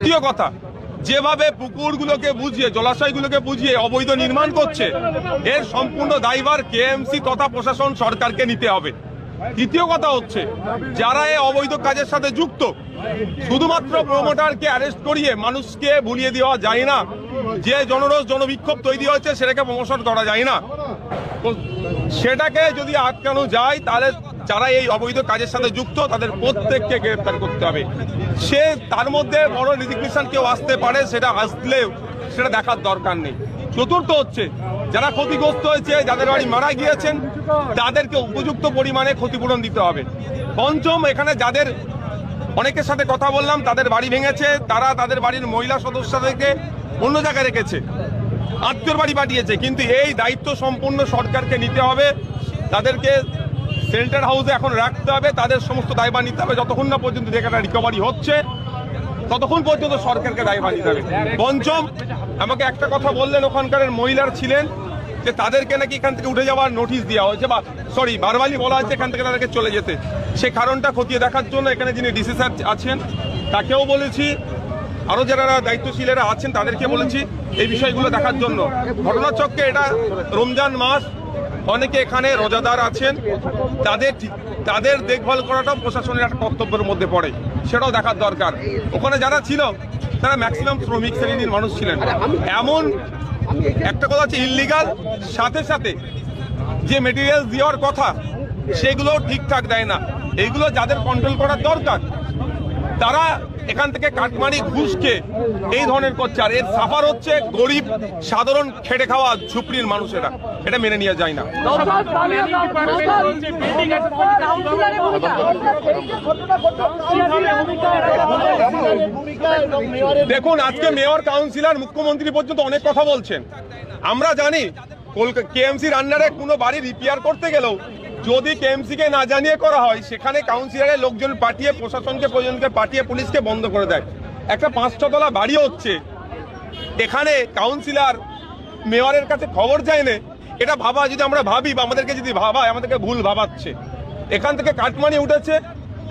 দ্বিতীয় কথা, যেভাবে পুকুরগুলোকে বুঝিয়ে জলাশয়গুলোকে বুঝিয়ে অবৈধ নির্মাণ করছে, এর সম্পূর্ণ দায়ভার কেএমসি তথা প্রশাসন সরকারকে নিতে হবে। তৃতীয় কথা হচ্ছে, যারা এই অবৈধ কাজের সাথে যুক্ত, শুধুমাত্র প্রমোটারকে অ্যারেস্ট করিয়ে মানুষকে ভুলিয়ে দেওয়া যায় না। যে জনরোষ জনবিক্ষোভ তৈরি হয়েছে সেটাকে প্রমোশন করা যায় না। সেটাকে যদি আটকানো যায় তাহলে যারা এই অবৈধ কাজের সাথে যুক্ত তাদের প্রত্যেককে গ্রেফতার করতে হবে। সে তার মধ্যে বড় রেজিগনেশন কেউ আসতে পারে, সেটা আসলেও সেটা দেখার দরকার নেই। চতুর্থ হচ্ছে, যারা ক্ষতিগ্রস্ত হয়েছে, যাদের বাড়ি মারা গিয়েছেন, তাদেরকে উপযুক্ত পরিমাণে ক্ষতিপূরণ দিতে হবে। পঞ্চম, এখানে যাদের অনেকের সাথে কথা বললাম, তাদের বাড়ি ভেঙেছে, তারা তাদের বাড়ির মহিলা সদস্যদেরকে অন্য জায়গায় রেখেছে, আত্মীয়র বাড়ি পাঠিয়েছে, কিন্তু এই দায়িত্ব সম্পূর্ণ সরকারকে নিতে হবে। তাদেরকে শেল্টার হাউসে এখন রাখতে হবে, তাদের সমস্ত দায়ভার নিতে হবে। যতক্ষণ না পর্যন্ত যেখানে রিকভারি হচ্ছে ততক্ষণ পর্যন্ত সরকারকে দায়ভার নিতে হবে। পঞ্চম, আমাকে একটা কথা বললেন, ওখানকার মহিলার ছিলেন যে তাদেরকে নাকি এখান থেকে উঠে যাওয়ার নোটিশ দেওয়া হয়েছে, বা বারবারই বলা হচ্ছে এখান থেকে তাদেরকে চলে যেতে। সে কারণটা খতিয়ে দেখার জন্য এখানে যিনি ডিসি স্যার আছেন তাকেও বলেছি, আরো যারা দায়িত্বশীলেরা আছেন তাদেরকে বলেছি এই বিষয়গুলো দেখার জন্য। ঘটনাচক্রে এটা রমজান মাস, অনেকে এখানে রোজাদার আছেন, তাদের দেখভাল করাটাও প্রশাসনের একটা কর্তব্যের মধ্যে পড়ে, সেটাও দেখার দরকার। ওখানে যারা ছিল তারা ম্যাক্সিমাম শ্রমিক শ্রেণীর মানুষ ছিলেন। এমন একটা কথা হচ্ছে, ইললিগাল সাথে সাথে যে মেটেরিয়াল দেওয়ার কথা সেগুলো ঠিকঠাক দেয় না। এইগুলো যাদের কন্ট্রোল করার দরকার তারা এখান থেকে কাটমানি ঘুষকে এই ধরনের করছে, আর এর সাফার হচ্ছে গরিব সাধারণ খেটে খাওয়া ঝুপড়ির মানুষেরা। এটা মেনে নিয়ে যায় না। দেখুন, আজকে মেয়র, কাউন্সিলর, মুখ্যমন্ত্রী পর্যন্ত অনেক কথা বলছেন। আমরা জানি কেএমসির আন্ডারে কোনো বাড়ি রিপেয়ার করতে গেলেও যদি কেএমসিকে না জানিয়ে করা হয়, সেখানে কাউন্সিলরের লোকজন পাঠিয়ে, প্রশাসনকে প্রয়োজনকে পাঠিয়ে পুলিশকে বন্ধ করে দেয়। একটা 5-6 তলা বাড়ি হচ্ছে, এখানে কাউন্সিলর মেয়রের কাছে খবর যায় না। এটা ভাবা, যদি আমরা ভাবি বা আমাদেরকে যদি ভাবায়, আমাদেরকে ভুল ভাবাচ্ছে। এখান থেকে কাটমানি উঠেছে,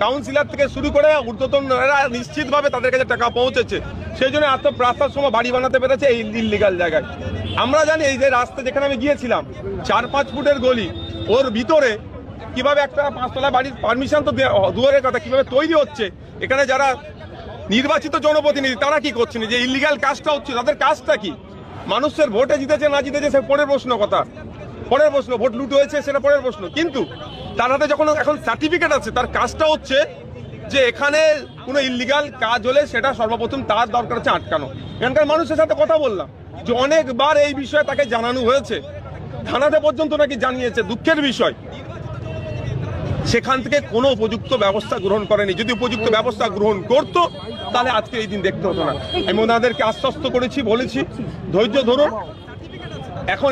কাউন্সিলর থেকে শুরু করে ঊর্ধ্বতনরা নিশ্চিতভাবে তাদের কাছে টাকা পৌঁছেছে, সেই জন্য এত রাস্তার সময় বাড়ি বানাতে পেরেছে এই ইললিগাল জায়গায়। আমরা জানি এই যে রাস্তা যেখানে আমি গিয়েছিলাম, 4-5 ফুটের গলি, ওর ভিতরে কিভাবে একটা 5 তলা বাড়ির পারমিশন তো দূরের কথা, কিভাবে তৈরি হচ্ছে। এখানে যারা নির্বাচিত জনপ্রতিনিধি তারা কি করছেন, যে ইললিগাল কাজটা হচ্ছে, তাদের কাজটা কি? মানুষের ভোটে জিতেছে না জিতেছে সে পরের প্রশ্ন, কথা পরের প্রশ্ন, ভোট লুট হয়েছে সেটা পরের প্রশ্ন, কিন্তু তার হাতে যখন এখন সার্টিফিকেট আছে, তার কাজটা হচ্ছে যে এখানে কোনো ইললিগাল কাজ হলে সেটা সর্বপ্রথম তার দরকার হচ্ছে আটকানো। এখানকার মানুষের সাথে কথা বললাম যে অনেকবার এই বিষয়ে তাকে জানানো হয়েছে, থানাতে পর্যন্ত নাকি জানিয়েছে। দুঃখের বিষয়, সেখান থেকে কোনো উপযুক্ত ব্যবস্থা গ্রহণ করেনি। যদি উপযুক্ত ব্যবস্থা গ্রহণ করত তাহলে আজকে এই দিন দেখতে হতো না। আমি ওনাদেরকে আশ্বস্ত করেছি, বলেছি ধৈর্য ধরুন। এখন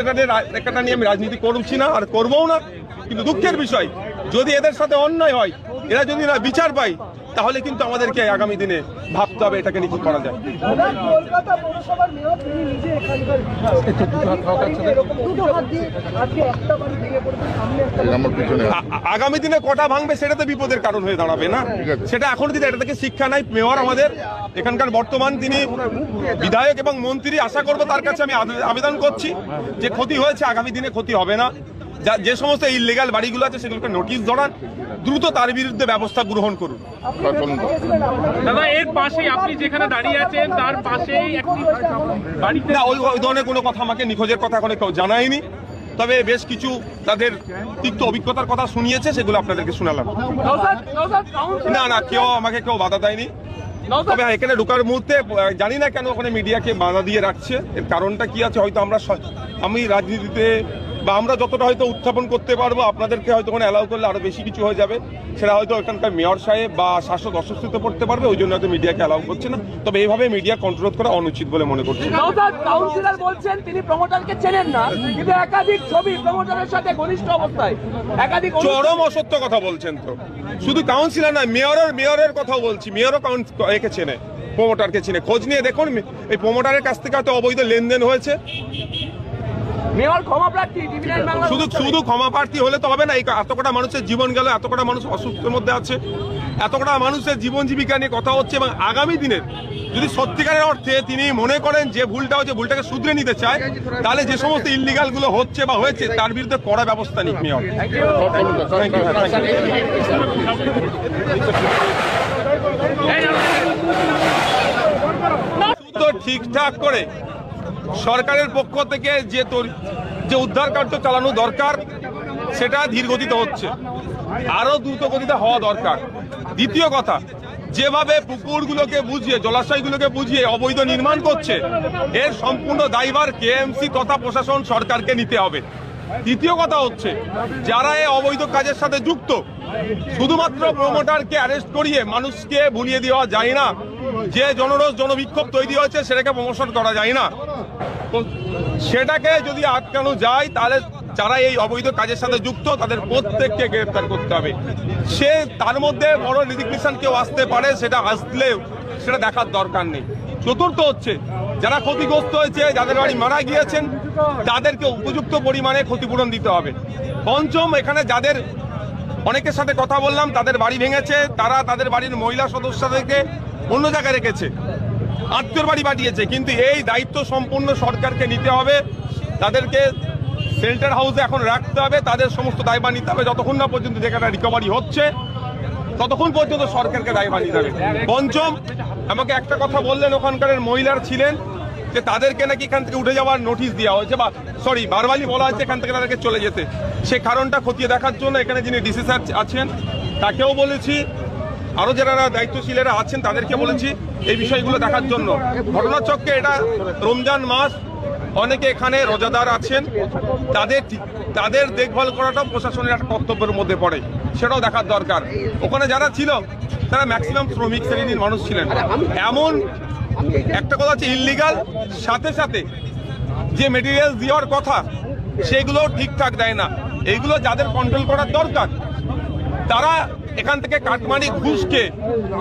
এটা নিয়ে আমি রাজনীতি করছি না, আর করবও না। কিন্তু দুঃখের বিষয়, যদি এদের সাথে অন্যায় হয়, এরা যদি না বিচার পায়, তাহলে কিন্তু আমাদেরকে আগামী দিনে ভাবতে হবে এটাকে নিয়ে কি করা যায়। আগামী দিনে কটা ভাঙবে সেটা তো বিপদের কারণ হয়ে দাঁড়াবে না। সেটা এখন যদি এটা থেকে শিক্ষা নাই মেয়র, আমাদের এখানকার বর্তমান তিনি বিধায়ক এবং মন্ত্রী, আশা করবো তার কাছে আমি আবেদন করছি যে ক্ষতি হয়েছে, আগামী দিনে ক্ষতি হবে না। যে সমস্ত ইললিগাল বাড়িগুলো আছে সেগুলোকে নোটিশ ধরান, দ্রুত তার বিরুদ্ধে ব্যবস্থা গ্রহণ করুন। দাদা, এর পাশেই আপনি যেখানে দাঁড়িয়ে আছেন তার পাশেই একটি বাড়ি, না ওই ধরনের কোনো কথা আমাকে নিখোঁজের কথা এখন কেউ জানায়নি, তবে বেশ কিছু তাদের তিক্ত অভিজ্ঞতার কথা শুনিয়েছে, সেগুলো আপনাদেরকে শোনালাম। না কেউ আমাকে বাধা দেয়নি। তবে এখানে ঢোকার মুহূর্তে জানি না কেন ওখানে মিডিয়াকে বাধা দিয়ে রাখছে, এর কারণটা কি আছে হয়তো আমি রাজনীতিতে বা আমরা যতটা হয়তো উত্থাপন করতে পারবো, আপনাদেরকে হয়তো ওখানে অ্যালাউ করলে আরো বেশি কিছু হয়ে যাবে, সেটা হয়তো এখানকার মেয়র সাহেব বা শাসক অস্বস্তিতে পড়তে পারবে, ওই জন্য হয়তো মিডিয়াকে অ্যালাউ করছে না। তবে এইভাবে মিডিয়া কন্ট্রোল করা অনুচিত বলে মনে করছি। কাউন্সিলর বলছেন তিনি প্রমোটারকে চেনেন না, কিন্তু একাধিক ছবি প্রমোটারের সাথে ঘনিষ্ঠ অবস্থায়, একাধিক চরম অসত্য কথা বলছেন। তো শুধু কাউন্সিলর না, মেয়রের কথাও বলছি, মেয়রও একে চেনে, প্রমোটারকে চেনে। খোঁজ নিয়ে দেখুন এই প্রমোটারের কাছ থেকে হয়তো অবৈধ লেনদেন হয়েছে। শুধু ক্ষমা প্রার্থী হলে তো হবে না, এত কটা মানুষের জীবন গেল, এত কটা মানুষ অসুস্থের মধ্যে আছে, এতটা মানুষের জীবন জীবিকা নিয়ে কথা হচ্ছে, এবং আগামী দিনের যদি সত্যিকারের অর্থে তিনি মনে করেন যে ভুলটা হচ্ছে, ভুলটাকে শুধরে নিতে চায়, তাহলে যে সমস্ত ইল্লিগাল গুলো হচ্ছে বা হয়েছে তার বিরুদ্ধে কড়া ব্যবস্থা নিক মেয়র। তো ঠিকঠাক করে সরকারের পক্ষ থেকে যে উদ্ধার কার্য চালানো দরকার সেটা ধীর গতিতে হচ্ছে, আরো দ্রুত গতিতে হওয়া দরকার। দ্বিতীয় কথা, যেভাবে পুকুরগুলোকে বুঝিয়ে, জলাশয়গুলোকে বুঝিয়ে অবৈধ নির্মাণ করছে, এর সম্পূর্ণ দায়ভার কেএমসি তথা প্রশাসন সরকারকে নিতে হবে। তৃতীয় কথা হচ্ছে, যারা এই অবৈধ কাজের সাথে যুক্ত, শুধুমাত্র প্রমোটারকে অ্যারেস্ট করিয়ে মানুষকে ভুলিয়ে দেওয়া যায় না। যে জনরোষ জনবিক্ষোভ তৈরি হয়েছে সেটাকে প্রমোশন করা যায় না। সেটাকে যদি আটকানো যায় তাহলে যারা এই অবৈধ কাজের সাথে যুক্ত তাদের প্রত্যেককে গ্রেফতার করতে হবে। সে তার মধ্যে বড় রেজিগনেশন কেউ আসতে পারে, সেটা আসলেও সেটা দেখার দরকার নেই। চতুর্থ হচ্ছে, যারা ক্ষতিগ্রস্ত হয়েছে, যাদের বাড়ি মারা গিয়েছেন, তাদেরকে উপযুক্ত পরিমাণে ক্ষতিপূরণ দিতে হবে। পঞ্চম, এখানে যাদের অনেকের সাথে কথা বললাম, তাদের বাড়ি ভেঙেছে, তারা তাদের বাড়ির মহিলা সদস্যদেরকে অন্য জায়গায় রেখেছে, আত্মীয়র বাড়ি পাঠিয়েছে, কিন্তু এই দায়িত্ব সম্পূর্ণ সরকারকে নিতে হবে। তাদেরকে শেল্টার হাউসে এখন রাখতে হবে, তাদের সমস্ত দায়ভার নিতে হবে। যতক্ষণ না পর্যন্ত যেখানে রিকভারি হচ্ছে ততক্ষণ পর্যন্ত সরকারকে দায়ভার নিতে হবে। পঞ্চম, আমাকে একটা কথা বললেন, ওখানকার মহিলার ছিলেন যে তাদেরকে নাকি এখান থেকে উঠে যাওয়ার নোটিশ দেওয়া হয়েছে, বা বারবারই বলা হচ্ছে এখান থেকে তাদেরকে চলে যেতে। সে কারণটা খতিয়ে দেখার জন্য এখানে যিনি ডিসি স্যার আছেন তাকেও বলেছি, আরো যারা দায়িত্বশীলেরা আছেন তাদেরকে বলেছি এই বিষয়গুলো দেখার জন্য। ঘটনাচক্রে এটা রমজান মাস, অনেকে এখানে রোজাদার আছেন, তাদের দেখভাল করাটাও প্রশাসনের একটা কর্তব্যের মধ্যে পড়ে, সেটাও দেখার দরকার। ওখানে যারা ছিল তারা ম্যাক্সিমাম শ্রমিক শ্রেণীর মানুষ ছিলেন। এমন একটা কথা হচ্ছে, ইল্লিগাল সাথে সাথে যে মেটেরিয়াল দেওয়ার কথা সেগুলো ঠিকঠাক দেয় না। এইগুলো যাদের কন্ট্রোল করার দরকার তারা এখান থেকে কাটমানি ঘুষকে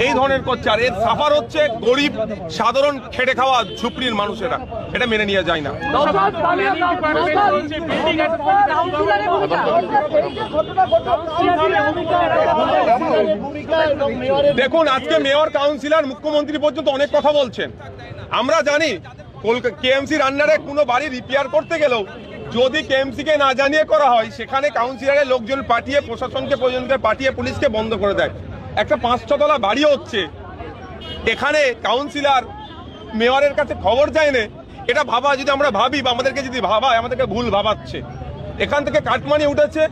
এই ধরনের করছে, আর এর সাফার হচ্ছে গরিব সাধারণ খেটে খাওয়া ঝুপড়ির মানুষেরা। এটা মেনে নিয়ে যায় না। দেখুন, আজকে মেয়র, কাউন্সিলর, মুখ্যমন্ত্রী পর্যন্ত অনেক কথা বলছেন। আমরা জানি কেএমসির আন্ডারে কোনো বাড়ি রিপেয়ার করতে গেলেও যদি কেএমসি কে না জানিয়ে করা হয়, সেখানে কাউন্সিলরের লোকজন পাঠিয়ে, প্রশাসনকে পর্যন্ত পাঠিয়ে পুলিশকে বন্ধ করে দেয়। একটা 5-6 তলা বাড়ি হচ্ছে, এখানে কাউন্সিলর মেয়রের কাছে খবর যায় না। এটা ভাবা, যদি আমরা ভাবি বা আমাদেরকে যদি ভাবায়, আমাদেরকে ভুল ভাবাচ্ছে। এখান থেকে কাটমানি উঠেছে,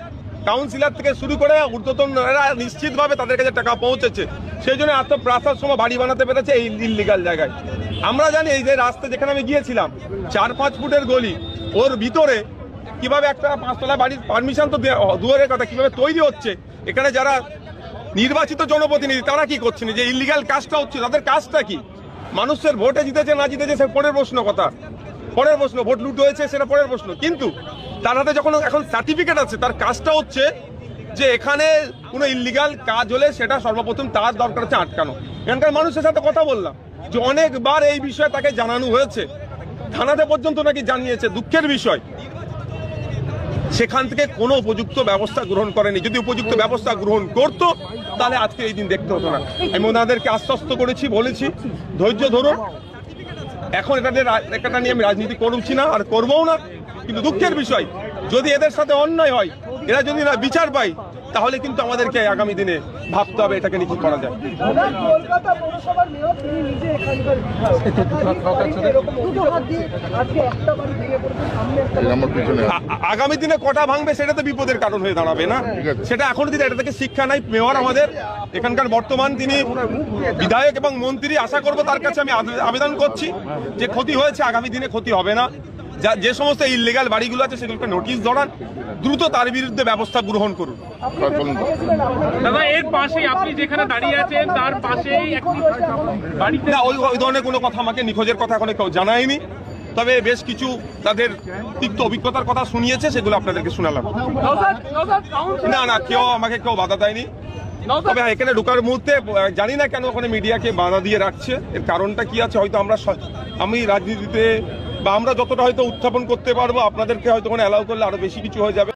কাউন্সিলর থেকে শুরু করে ঊর্ধ্বতনরা নিশ্চিতভাবে তাদের কাছে টাকা পৌঁছেছে, সেই জন্য এত প্রাসার সময় বাড়ি বানাতে পেরেছে এই ইল্লিগাল জায়গায়। আমরা জানি এই যে রাস্তা যেখানে আমি গিয়েছিলাম, 4-5 ফুটের গলি, ওর ভিতরে কিভাবে একটা 5 তলা বাড়ির পারমিশন তো দুয়ারের কথা কিভাবে তৈরি হচ্ছে। এখানে যারা নির্বাচিত জনপ্রতিনিধি তারা কি করছেন, যে ইল্লিগাল কাজটা হচ্ছে, তাদের কাজটা কি? মানুষের ভোটে জিতেছে না জিতেছে সে পরের প্রশ্ন, কথা পরের প্রশ্ন, ভোট লুট হয়েছে সেটা পরের প্রশ্ন, কিন্তু তার হাতে যখন এখন সার্টিফিকেট আছে, তার কাজটা হচ্ছে যে এখানে কোনো ইল্লিগাল কাজ হলে সেটা সর্বপ্রথম তার দরকার হচ্ছে আটকানো। এখানকার মানুষের সাথে কথা বললাম যে অনেকবার এই বিষয়ে তাকে জানানো হয়েছে, থানাতে পর্যন্ত নাকি জানিয়েছে। দুঃখের বিষয়, সেখান থেকে কোনো উপযুক্ত ব্যবস্থা গ্রহণ করেনি। যদি উপযুক্ত ব্যবস্থা গ্রহণ করত তাহলে আজকে এই দিন দেখতে হতো না। আমি ওনাদেরকে আশ্বস্ত করেছি, বলেছি ধৈর্য ধরুন। এখন এটা নিয়ে আমি রাজনীতি করছি না, আর করবও না। কিন্তু দুঃখের বিষয়, যদি এদের সাথে অন্যায় হয়, এরা যদি না বিচার পায়, তাহলে কিন্তু আমাদেরকে আগামী দিনে ভাবতে হবে এটাকে নিয়ে কি করা যায়। আগামী দিনে কটা ভাঙবে সেটা তো বিপদের কারণ হয়ে দাঁড়াবে না, সেটা এখন দিনে এটা থেকে শিক্ষা নাই। মেয়র আমাদের এখানকার বর্তমান তিনি বিধায়ক এবং মন্ত্রী, আশা করব তার কাছে আমি আবেদন করছি যে ক্ষতি হয়েছে, আগামী দিনে ক্ষতি হবে না। যে সমস্ত ইল্লিগাল বাড়িগুলো আছে সেগুলোকে নোটিশ ধরান, দ্রুত তার বিরুদ্ধে ব্যবস্থা গ্রহণ করুন। দাদা, এর পাশেই আপনি যেখানে দাঁড়িয়ে আছেন তার পাশেই একটি বাড়িতে না, ওই ধরনের কোনো কথা আমাকে নিখোঁজের কথা এখনো কেউ জানায়নি, তবে বেশ কিছু তাদের তিক্ত অভিজ্ঞতার কথা শুনিয়েছে, সেগুলো আপনাদেরকে শোনালাম। না, কেউ আমাকে বাধা দেয়নি। তবে এখানে ঢোকার মুহূর্তে জানি না কেন ওখানে মিডিয়াকে বাধা দিয়ে রাখছে, এর কারণটা কি আছে হয়তো আমি রাজনীতিতে বা আমরা যতটা হয়তো উত্থাপন করতে পারবো, আপনাদেরকে হয়তো ওখানে অ্যালাউ করলে আরো বেশি কিছু হয়ে যাবে।